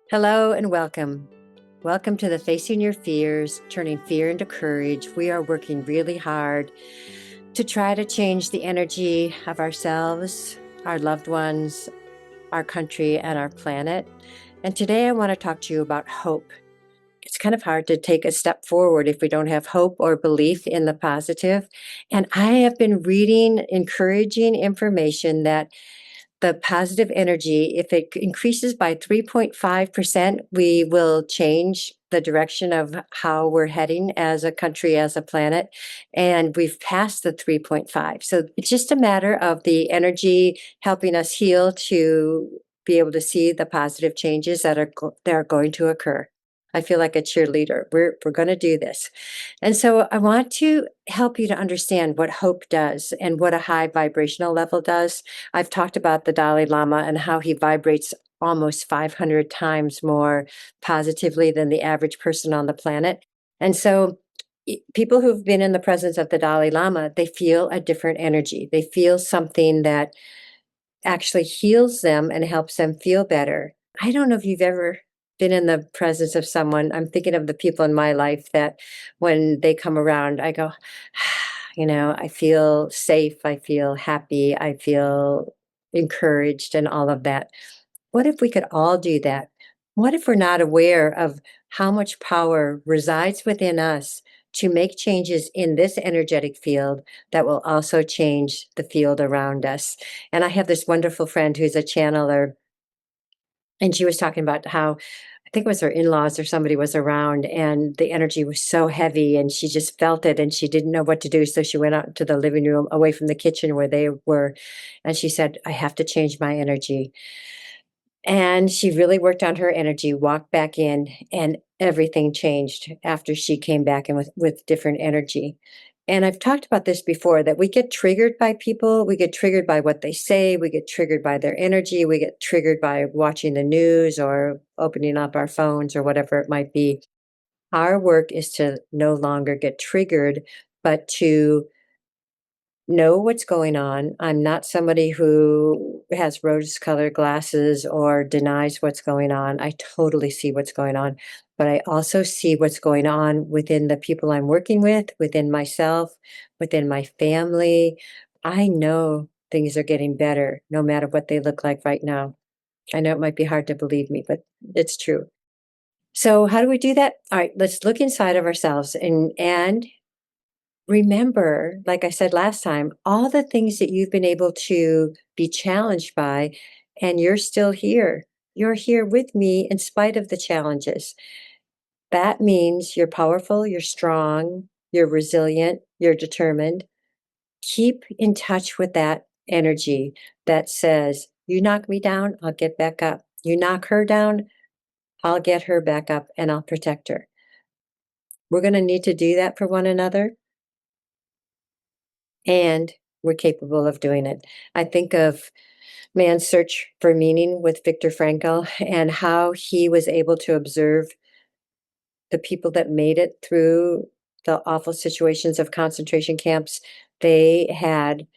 Hello and welcome. Welcome to the Facing Your Fears, Turning Fear into Courage. We are working really hard to try to change the energy of ourselves, our loved ones, our country, and our planet. And today I want to talk to you about hope. It's kind of hard to take a step forward if we don't have hope or belief in the positive. And I have been reading encouraging information that the positive energy, if it increases by 3.5%, we will change the direction of how we're heading as a country, as a planet. And we've passed the 3.5. So it's just a matter of the energy helping us heal to be able to see the positive changes that are going to occur. I feel like a cheerleader. We're going to do this. And so I want to help you to understand what hope does and what a high vibrational level does. I've talked about the Dalai Lama and how he vibrates almost 500 times more positively than the average person on the planet. And so people who've been in the presence of the Dalai Lama, they feel a different energy. They feel something that actually heals them and helps them feel better. I don't know if you've ever been in the presence of someone. I'm thinking of the people in my life that when they come around, I go, I feel safe, I feel happy, I feel encouraged, and all of that. What if we could all do that? What if we're not aware of how much power resides within us to make changes in this energetic field that will also change the field around us? And I have this wonderful friend who's a channeler, and she was talking about how I think it was her in-laws or somebody was around and the energy was so heavy and she just felt it and she didn't know what to do. So she went out to the living room away from the kitchen where they were. And she said, I have to change my energy. And she really worked on her energy, walked back in, and everything changed after she came back in with different energy. And I've talked about this before that we get triggered by people, we get triggered by what they say, we get triggered by their energy, we get triggered by watching the news or opening up our phones or whatever it might be. Our work is to no longer get triggered, but to know what's going on. I'm not somebody who has rose-colored glasses or denies what's going on. I totally see what's going on, but I also see what's going on within the people I'm working with, within myself, within my family. I know things are getting better no matter what they look like right now. I know it might be hard to believe me, but it's true. So how do we do that? All right, let's look inside of ourselves and remember, like I said last time, all the things that you've been able to be challenged by, and you're still here. You're here with me in spite of the challenges. That means you're powerful, you're strong, you're resilient, you're determined. Keep in touch with that energy that says, you knock me down, I'll get back up. You knock her down, I'll get her back up and I'll protect her. We're going to need to do that for one another. And we're capable of doing it. I think of Man's Search for Meaning with Victor Frankle and how he was able to observe the people that made it through the awful situations of concentration camps. They had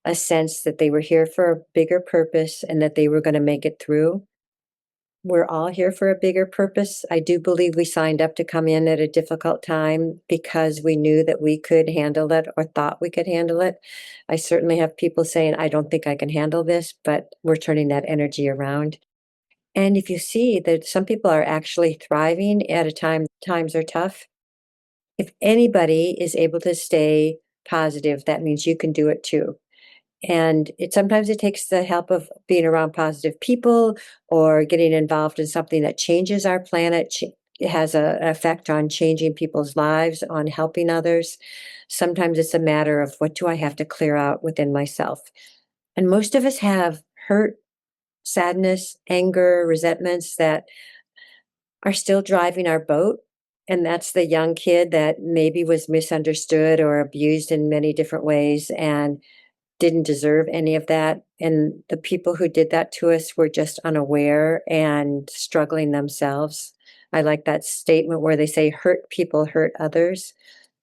a sense that they were here for a bigger purpose and that they were going to make it through. We're all here for a bigger purpose. I do believe we signed up to come in at a difficult time because we knew that we could handle it or thought we could handle it. I certainly have people saying, I don't think I can handle this, but we're turning that energy around. And if you see that some people are actually thriving at a time times are tough, if anybody is able to stay positive, that means you can do it too. And it takes the help of being around positive people or getting involved in something that changes our planet. It has an effect on changing people's lives, on helping others. Sometimes it's a matter of what do I have to clear out within myself? And most of us have hurt, sadness, anger, resentments that are still driving our boat. And that's the young kid that maybe was misunderstood or abused in many different ways and didn't deserve any of that. And the people who did that to us were just unaware and struggling themselves. I like that statement where they say, hurt people hurt others.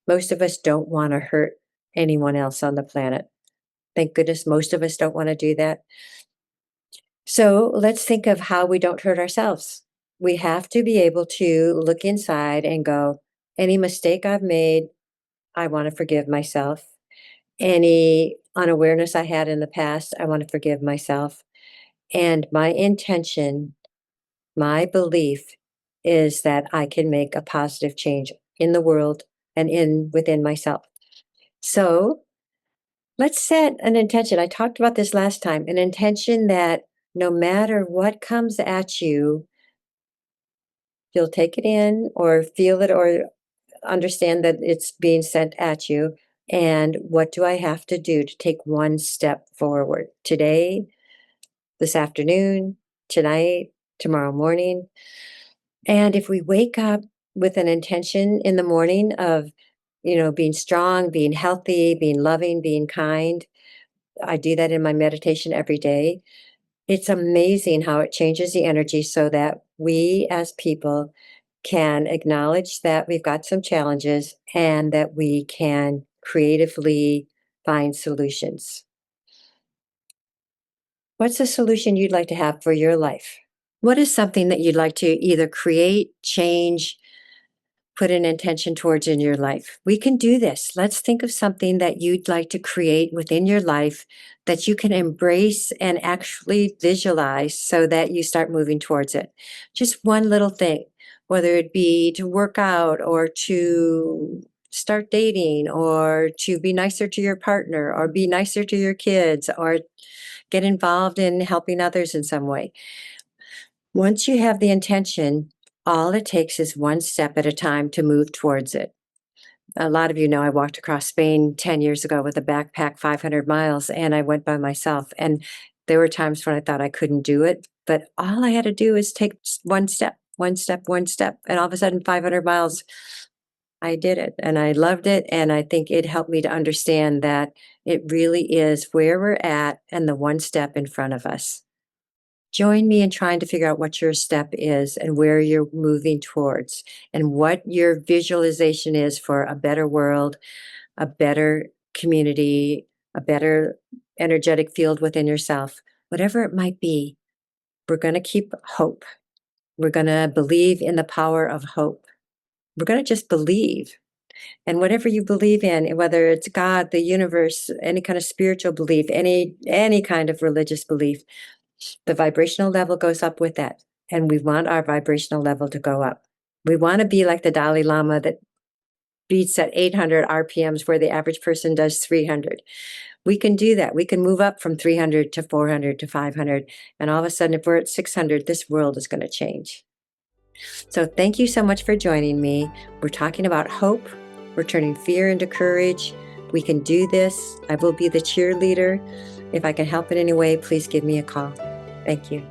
Most of us don't want to hurt anyone else on the planet. Thank goodness most of us don't want to do that. So let's think of how we don't hurt ourselves. We have to be able to look inside and go, any mistake I've made, I want to forgive myself. Any unawareness I had in the past, I want to forgive myself. And my intention, my belief is that I can make a positive change in the world and in within myself. So let's set an intention. I talked about this last time, an intention that no matter what comes at you, you'll take it in or feel it or understand that it's being sent at you. And what do I have to do to take one step forward today, this afternoon, tonight, tomorrow morning? And if we wake up with an intention in the morning of, being strong, being healthy, being loving, being kind, I do that in my meditation every day. It's amazing how it changes the energy so that we as people can acknowledge that we've got some challenges and that we can creatively find solutions. What's a solution you'd like to have for your life? What is something that you'd like to either create, change, put an intention towards in your life? We can do this. Let's think of something that you'd like to create within your life that you can embrace and actually visualize so that you start moving towards it. Just one little thing, whether it be to work out or to start dating or to be nicer to your partner or be nicer to your kids or get involved in helping others in some way. Once you have the intention, all it takes is one step at a time to move towards it. A lot of you know I walked across Spain 10 years ago with a backpack 500 miles, and I went by myself. And there were times when I thought I couldn't do it, but all I had to do is take one step, one step, one step. And all of a sudden, 500 miles, I did it and I loved it. And I think it helped me to understand that it really is where we're at and the one step in front of us. Join me in trying to figure out what your step is and where you're moving towards and what your visualization is for a better world, a better community, a better energetic field within yourself. Whatever it might be, we're going to keep hope. We're going to believe in the power of hope. We're going to just believe. And whatever you believe in, whether it's God, the universe, any kind of spiritual belief, any kind of religious belief, the vibrational level goes up with that. And we want our vibrational level to go up. We want to be like the Dalai Lama that beats at 800 RPMs where the average person does 300. We can do that. We can move up from 300 to 400 to 500. And all of a sudden, if we're at 600, this world is going to change. So thank you so much for joining me. We're talking about hope. We're turning fear into courage. We can do this. I will be the cheerleader. If I can help in any way, please give me a call. Thank you.